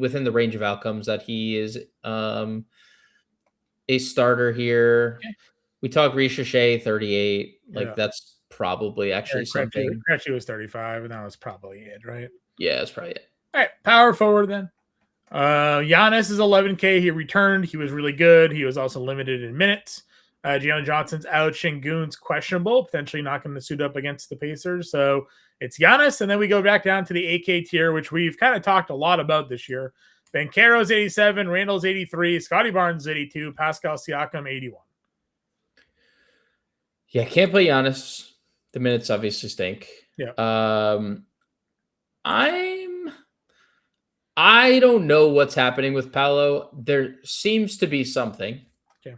within the range of outcomes that he is a starter here. Okay. We talk Ricochet 38. Like Yeah. that's probably actually something. Krejci was 35, and that was probably it, right? Yeah, that's probably it. All right, power forward then. Giannis is 11K. He returned. He was really good. He was also limited in minutes. Jalen Johnson's out. Şengün's questionable, potentially not going to suit up against the Pacers. So it's Giannis, and then we go back down to the AK tier, which we've kind of talked a lot about this year. Banchero's 87, Randall's 83, Scotty Barnes 82, Pascal Siakam 81. Yeah, can't play Giannis. The minutes obviously stink. Yeah. I don't know what's happening with Paolo. There seems to be something. Okay.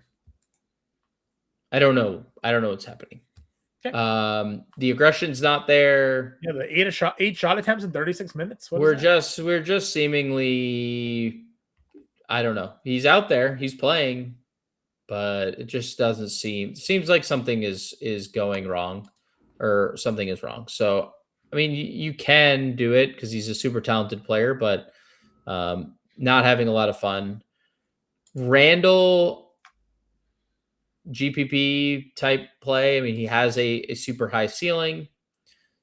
I don't know what's happening. Okay. The aggression's not there. Yeah, the eight shot attempts in 36 minutes. We're just seemingly, I don't know. He's out there, he's playing, but it just doesn't seems like something is going wrong, or something is wrong. So I mean, you can do it because he's a super talented player, but not having a lot of fun. Randall, GPP type play. I mean, he has a super high ceiling.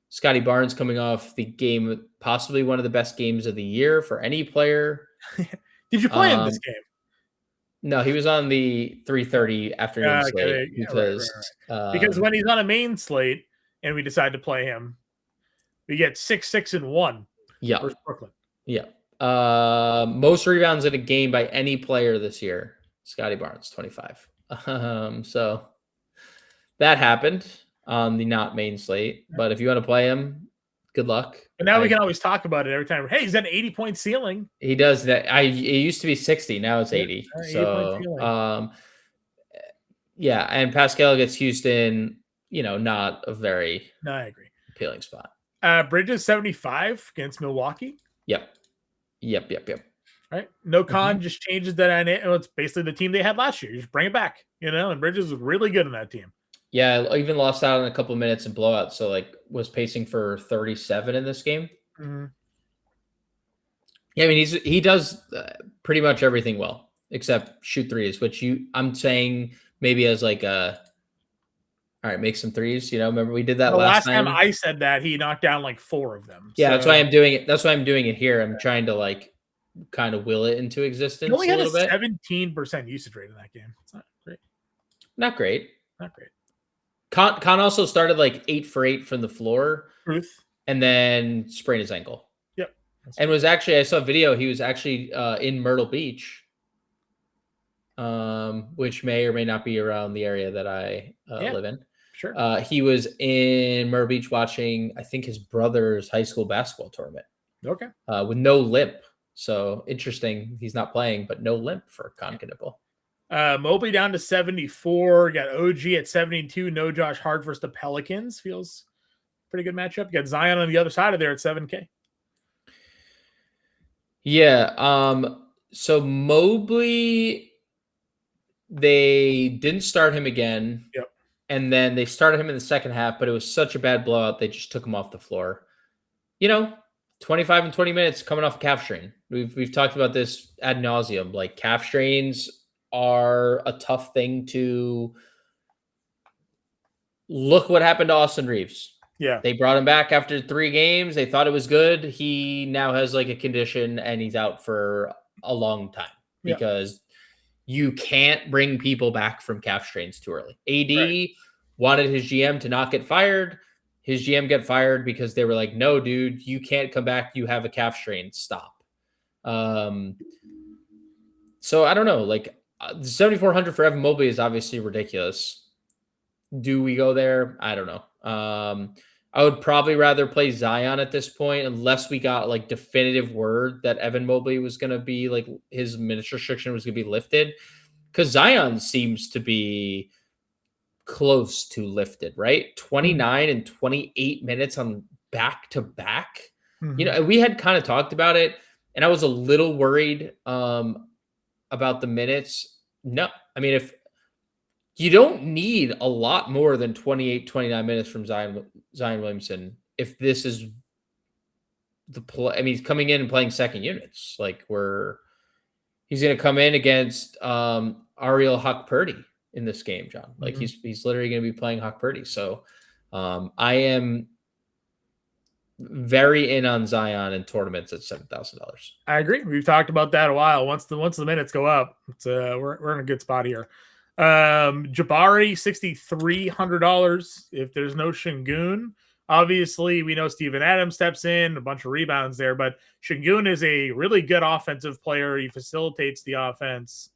Scotty Barnes coming off the game, possibly one of the best games of the year for any player. Did you play in this game? No, he was on the 3:30 afternoon slate because when he's on a main slate and we decide to play him, we get 6, 6, and 1. Yeah, versus Brooklyn. Yeah. Most rebounds in a game by any player this year, Scotty Barnes, 25. So that happened on the not main slate. But if you want to play him, good luck. But now we can always talk about it every time. Hey, he's got an 80-point ceiling. He does that. It used to be 60. Now it's 80. So, yeah. And Pascal gets Houston, not a very I agree. appealing spot. Bridges 75 against Milwaukee. Yep. Right. No Con just changes that. It's basically the team they had last year. You just bring it back, and Bridges was really good in that team. Yeah, I even lost out in a couple of minutes in blowout. So was pacing for 37 in this game. Mm-hmm. Yeah, I mean he does pretty much everything well except shoot threes, which I'm saying maybe as all right, make some threes. Remember we did that last time. I said that he knocked down 4 of them. Yeah, that's why I'm doing it. That's why I'm doing it here. I'm trying to kind of will it into existence. He only had a 17% usage rate in that game. It's not great. Not great. Not great. Con also started 8 for 8 from the floor. Truth. And then sprained his ankle. Yep. And was actually, I saw a video. He was actually in Myrtle Beach, which may or may not be around the area that I live in. Sure. He was in Myrtle Beach watching, I think, his brother's high school basketball tournament. Okay. With no limp. So interesting. He's not playing, but no limp for Concanible. Mobley down to 74. Got OG at 72. No Josh Hart versus the Pelicans. Feels pretty good matchup. Got Zion on the other side of there at 7K. Yeah. So Mobley, they didn't start him again. Yep. And then they started him in the second half, but it was such a bad blowout. They just took him off the floor. 25 and 20 minutes coming off a calf strain. We've talked about this ad nauseum. Calf strains are a tough thing to look what happened to Austin Reeves. Yeah. They brought him back after 3 games. They thought it was good. He now has a condition and he's out for a long time because you can't bring people back from calf strains too early. AD wanted his GM to not get fired. His GM got fired because they were like, no, dude, you can't come back. You have a calf strain. Stop. So I don't know. The 7,400 for Evan Mobley is obviously ridiculous. Do we go there? I don't know. I would probably rather play Zion at this point, unless we got definitive word that Evan Mobley was going to be his minutes restriction was going to be lifted. Because Zion seems to be close to lifted, right? 29 and 28 minutes on back to back. We had kind of talked about it, and I was a little worried about the minutes. No, I mean, if you don't need a lot more than 28, 29 minutes from Zion Williamson, if this is the play. I mean, he's coming in and playing second units. Like he's going to come in against Ariel Huck-Purdy in this game, John. Like he's literally going to be playing Huck-Purdy. So I am very in on Zion in tournaments at $7,000. I agree. We've talked about that a while. Once the minutes go up, it's we're in a good spot here. Jabari $6,300 if there's no Şengün. Obviously, we know Steven Adams steps in, a bunch of rebounds there, but Şengün is a really good offensive player. He facilitates the offense.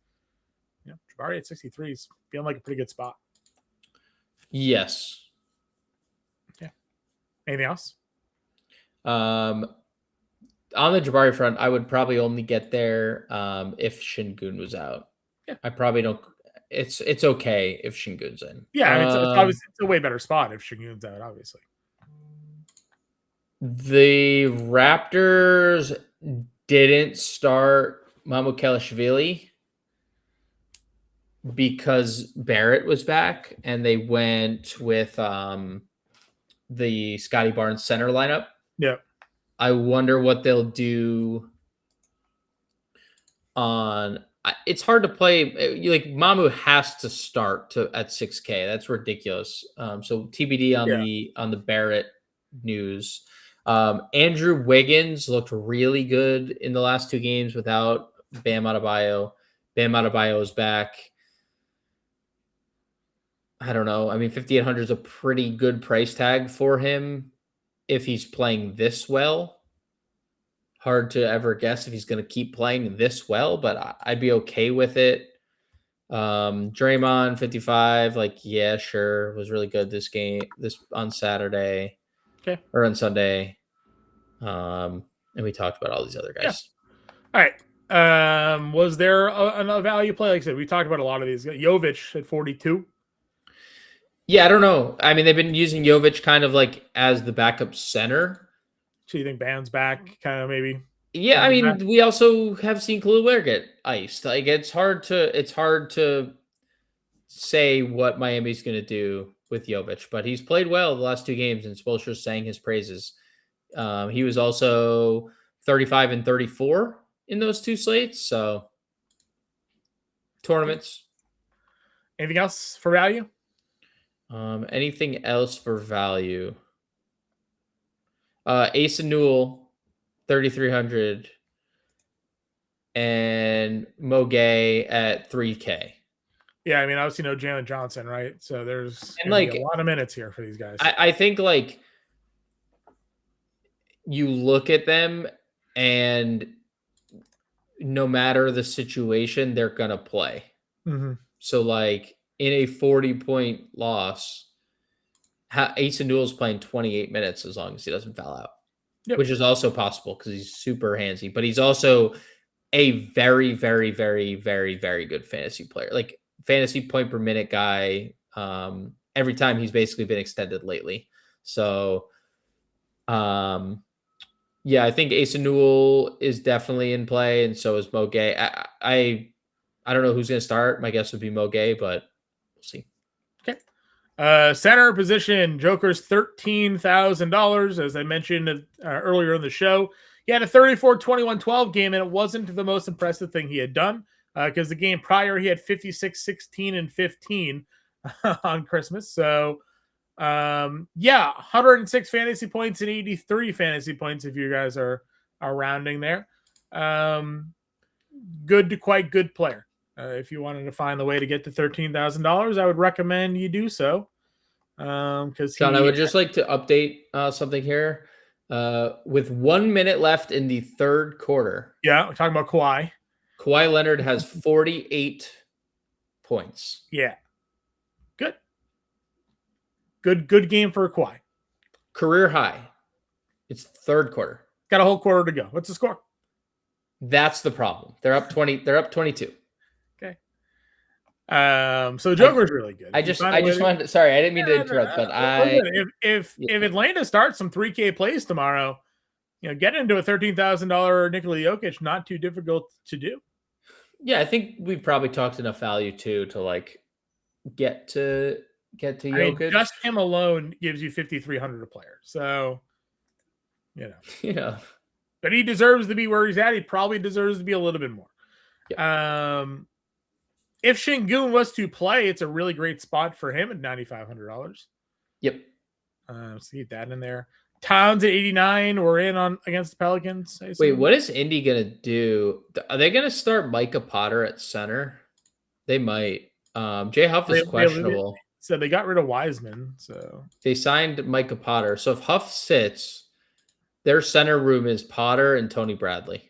Yeah, Jabari at 63 is feeling like a pretty good spot. Yes. Yeah. Anything else? On the Jabari front, I would probably only get there if Şengün was out. Yeah. I probably don't. It's okay if Şengün's in. Yeah, I mean, it's obviously it's a way better spot if Şengün's out, obviously. The Raptors didn't start Mamukelashvili because Barrett was back, and they went with the Scotty Barnes center lineup. Yeah. I wonder what they'll do on. It's hard to play. Like Mamu has to start at 6K. That's ridiculous. So TBD on the Barrett news. Andrew Wiggins looked really good in the last two games without Bam Adebayo. Bam Adebayo is back. I don't know. I mean, 5,800 is a pretty good price tag for him if he's playing this well. Hard to ever guess if he's going to keep playing this well, but I'd be okay with it. Draymond 55, like, yeah, sure, was really good this on Saturday. Okay. Or on Sunday. And we talked about all these other guys. Yeah. All right. Was there a value play? Like I said, we talked about a lot of these. Jovic at 42. Yeah, I don't know. I mean, they've been using Jovic kind of like as the backup center. So you think Bam's back, kind of maybe? Yeah, I mean, we also have seen Khalil Ware get iced. Like it's hard to say what Miami's going to do with Jovic, but he's played well the last two games, and Spoelstra's sang his praises. He was also 35 and 34 in those two slates. So tournaments. Anything else for value? Anything else for value? Asa Newell, 3,300, and Mo Gay at 3K. Yeah, I mean, obviously no Jalen Johnson, right? So there's like a lot of minutes here for these guys. I think like you look at them and no matter the situation, they're gonna play. Mm-hmm. So like in a 40-point loss, Asa Newell's playing 28 minutes as long as he doesn't foul out, which is also possible because he's super handsy, but he's also a very, very, very, very, very good fantasy player. Like fantasy point per minute guy. Every time he's basically been extended lately. So, yeah, I think Asa Newell is definitely in play, and so is Mo Gay. I don't know who's going to start. My guess would be Mo Gay, but we'll see. Okay. Center position, Joker's $13,000, as I mentioned earlier in the show. He had a 34-21-12 game, and it wasn't the most impressive thing he had done because the game prior, he had 56, 16, and 15 on Christmas. So, 106 fantasy points and 83 fantasy points if you guys are rounding there. Good to quite good player. If you wanted to find the way to get to $13,000, I would recommend you do so. Because John, I would just like to update something here. With 1 minute left in the third quarter. Yeah, we're talking about Kawhi. Kawhi Leonard has 48 points. Yeah. Good game for Kawhi. Career high. It's third quarter. Got a whole quarter to go. What's the score? That's the problem. They're up 20. They're up 22. Okay. So Joker's really good. I just wanted to, sorry, I didn't mean to interrupt, but if Atlanta starts some 3K plays tomorrow, get into a $13,000 Nikola Jokic, not too difficult to do. Yeah, I think we've probably talked enough value too to like get to Jokic. I mean, just him alone gives you 5,300 a player. So, but he deserves to be where he's at. He probably deserves to be a little bit more. Yep. If Şengün was to play, it's a really great spot for him at $9,500. Yep. Let's keep that in there. Towns at 89. We're in on against the Pelicans. Wait, what is Indy gonna do? Are they gonna start Micah Potter at center? They might. Jay Huff is questionable. So they got rid of Wiseman. So they signed Micah Potter. So if Huff sits, their center room is Potter and Tony Bradley.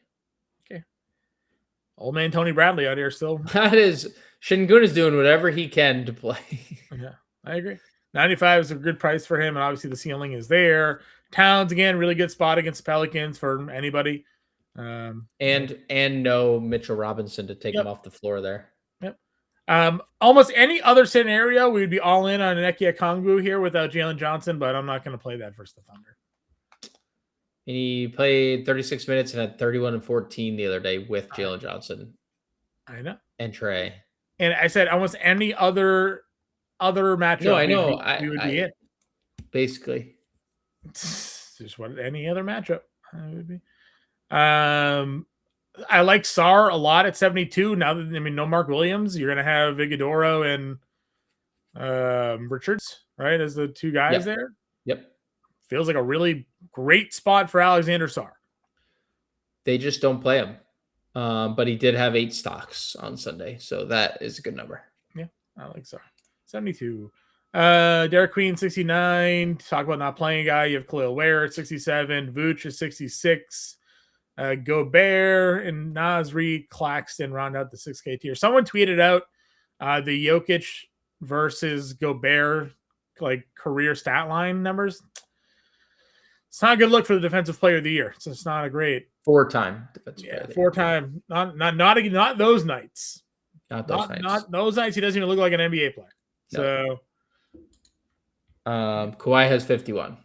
Okay. Old man Tony Bradley out here still. That is Şengün is doing whatever he can to play. Yeah, I agree. 95 is a good price for him, and obviously the ceiling is there. Towns again, really good spot against the Pelicans for anybody. And no Mitchell Robinson to take him off the floor there. Yep. Almost any other scenario, we'd be all in on Onyeka Okongwu here without Jalen Johnson, but I'm not going to play that versus the Thunder. He played 36 minutes and had 31 and 14 the other day with Jalen Johnson. I know. And Trey. And I said almost any other matchup. No, I know. We would be in. Basically. Just what any other matchup would be. I like Sarr a lot at 72. Now that no Mark Williams, you're gonna have Iguodala and Richards, right? As the two guys there. Yep. Feels like a really great spot for Alexander Sarr. They just don't play him. But he did have 8 stocks on Sunday, so that is a good number. Yeah, I like Sarr. 72. Derek Queen, 69. Talk about not playing a guy. You have Khalil Ware at 67. Vooch is 66. Gobert and Naz Reid, Claxton round out the 6K tier. Someone tweeted out the Jokic versus Gobert career stat line numbers. It's not a good look for the defensive player of the year. So it's not a great 4-time defensive player. 4-time. Not those nights. Not those nights. Not those nights. He doesn't even look like an NBA player. No. So Kawhi has 51.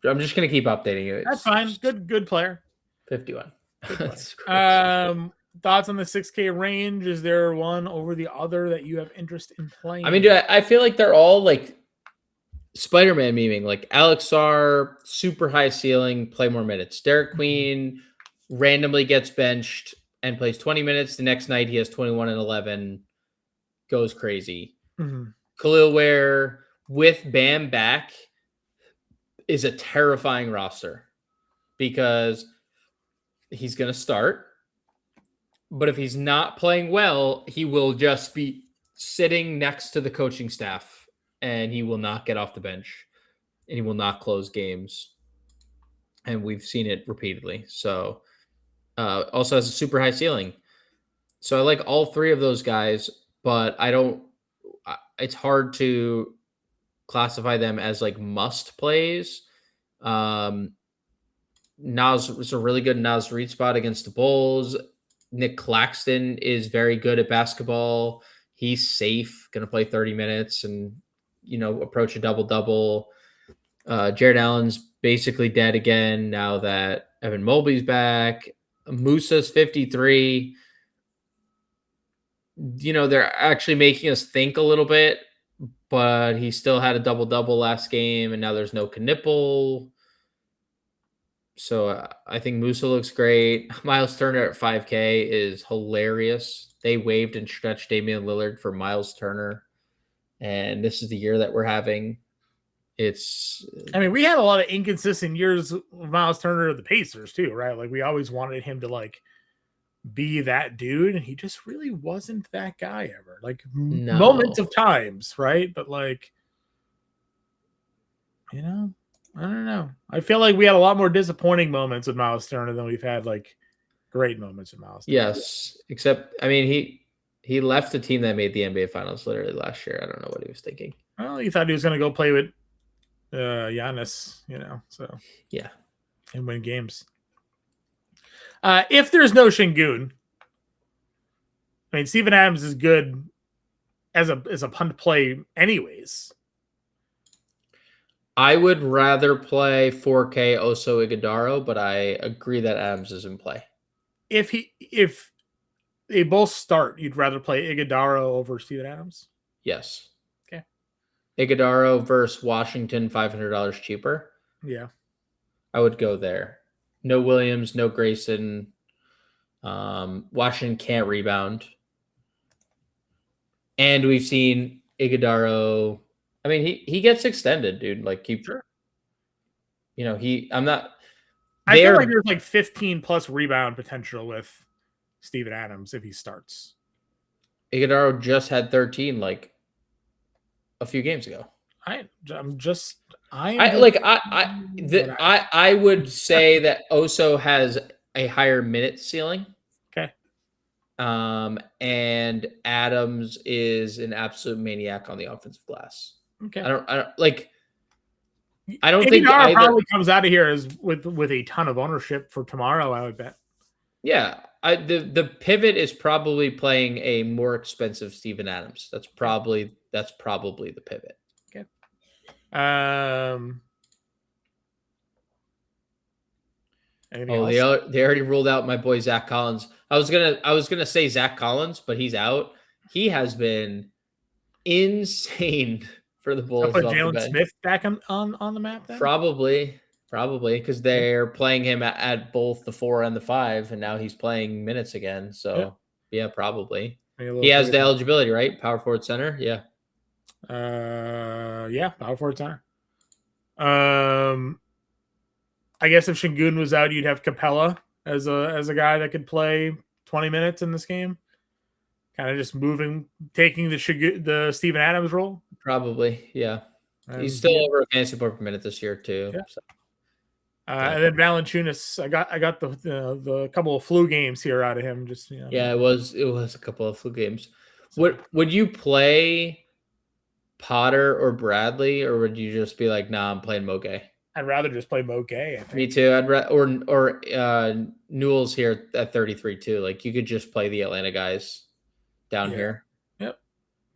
I'm just gonna keep updating you. That's fine. Good player. 51. Thoughts on the 6K range? Is there one over the other that you have interest in playing? I mean, dude, I feel like they're all like Spider-Man memeing, like Alex Sarr, super high ceiling, play more minutes. Derek Queen randomly gets benched and plays 20 minutes. The next night he has 21 and 11, goes crazy. Mm-hmm. Khalil Ware with Bam back is a terrifying roster because he's going to start, but if he's not playing well, he will just be sitting next to the coaching staff and he will not get off the bench and he will not close games. And we've seen it repeatedly. So also has a super high ceiling. So I like all 3 of those guys, but it's hard to classify them as like must plays. Naz was a really good Naz Reid spot against the Bulls. Nick Claxton is very good at basketball. He's safe, going to play 30 minutes and, approach a double-double. Jared Allen's basically dead again now that Evan Mobley's back. Musa's 53. They're actually making us think a little bit, but he still had a double-double last game, and now there's no Knipple. So I think Musa looks great. Miles Turner at 5K is hilarious. They waived and stretched Damian Lillard for Miles Turner, and this is the year that we're having. We had a lot of inconsistent years with Miles Turner of the Pacers too, right? Like we always wanted him to be that dude, and he just really wasn't that guy ever. Moments of times, right? But I don't know. I feel like we had a lot more disappointing moments with Miles Turner than we've had great moments with Miles Turner. Yes, except he left the team that made the NBA Finals literally last year. I don't know what he was thinking. Well, he thought he was going to go play with Giannis, so yeah, and win games. If there's no Şengün, Steven Adams is good as a punt play anyways. I would rather play 4K Oso Iguodala, but I agree that Adams is in play. If they both start, you'd rather play Iguodala over Steven Adams? Yes. Okay. Iguodala versus Washington, $500 cheaper. Yeah. I would go there. No Williams, no Grayson. Washington can't rebound. And we've seen Iguodaro. I mean, he gets extended, dude. Like Sure. I'm not. I feel like there's like 15 plus rebound potential with Steven Adams if he starts. Iguodaro just had 13 like a few games ago. I would say that Oso has a higher minute ceiling. Okay. And Adams is an absolute maniac on the offensive glass. Okay. I don't think either probably comes out of here as with a ton of ownership for tomorrow, I would bet. Yeah. The pivot is probably playing a more expensive Steven Adams. That's probably the pivot. Okay. They already ruled out my boy Zach Collins. I was gonna say Zach Collins, but he's out. He has been insane for the Bulls. Put Jalen Smith back on the map then? Probably because they're playing him at both the 4 and the 5, and now he's playing minutes again. So yeah probably. He has the eligibility, right? Power forward center, yeah. Power forward center. I guess if Şengün was out, you'd have Capella as a guy that could play 20 minutes in this game. Kind of just taking the Steven Adams role. Probably, yeah. He's still over a fantasy point per minute this year too. Yeah. So. And then Valanciunas, I got the couple of flu games here out of him. Just Yeah, it was a couple of flu games. So, would you play Potter or Bradley, or would you just be like, nah, I'm playing Moge? I'd rather just play Moge. Me too. Or Newell's here at 33 too. Like you could just play the Atlanta guys down here. Yep.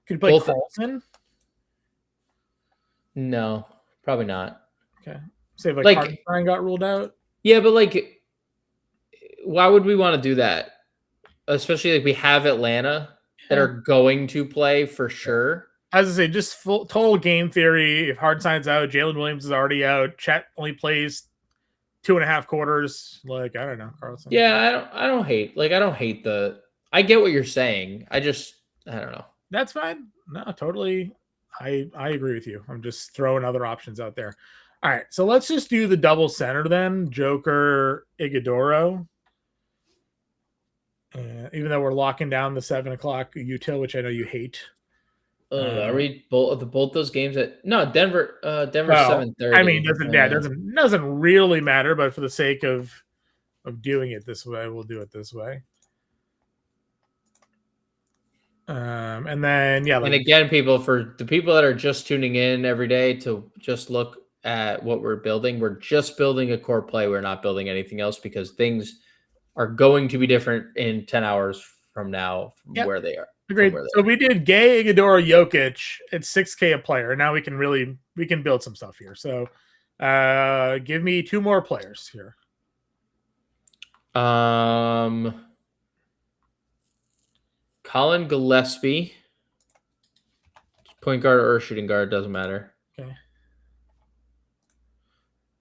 Could you play Carlson? No, probably not. Okay. Say like Hartenstein got ruled out. Yeah, but like, why would we want to do that? Especially like we have Atlanta that are going to play for sure. As I say, just total game theory. If Hartenstein's out, Jalen Williams is already out. Chet only plays 2.5 quarters. Like, I don't know, Carlson. Yeah, I don't hate I get what you're saying. I don't know. That's fine. No, totally. I agree with you. I'm just throwing other options out there. All right, so let's just do the double center then. Joker, Iguodaro. Even though we're locking down the 7 o'clock util, which I know you hate. Are we both those games Denver 7:30? I mean, doesn't really matter, but for the sake of doing it this way, we'll do it this way. And then and again, for the people that are just tuning in every day to just look at what we're building, we're just building a core play. We're not building anything else because things are going to be different in 10 hours from now from where they are. Agreed. So we did Gay, Iguodaro, Jokic. It's $6K a player. Now we can build some stuff here. So give me 2 more players here. Colin Gillespie, point guard or shooting guard, doesn't matter. Okay.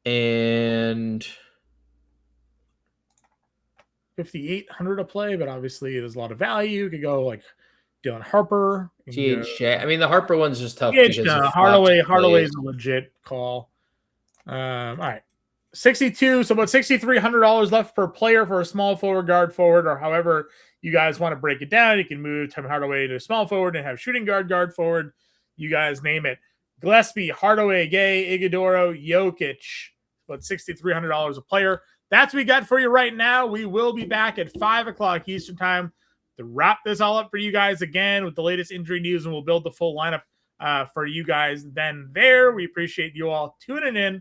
And 5,800 a play, but obviously there's a lot of value. You could go like Dylan Harper. THJ. I mean, the Harper one's just tough. Hardaway's a legit call. All right. 62, so about $6,300 left per player for a small forward, guard forward, or however you guys want to break it down. You can move Tim Hardaway to small forward and have shooting guard forward. You guys name it. Gillespie, Hardaway, Gay, Iguodaro, Jokic. About $6,300 a player. That's what we got for you right now. We will be back at 5 o'clock Eastern time to wrap this all up for you guys again with the latest injury news, and we'll build the full lineup for you guys then there. We appreciate you all tuning in.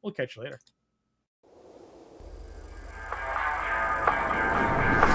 We'll catch you later.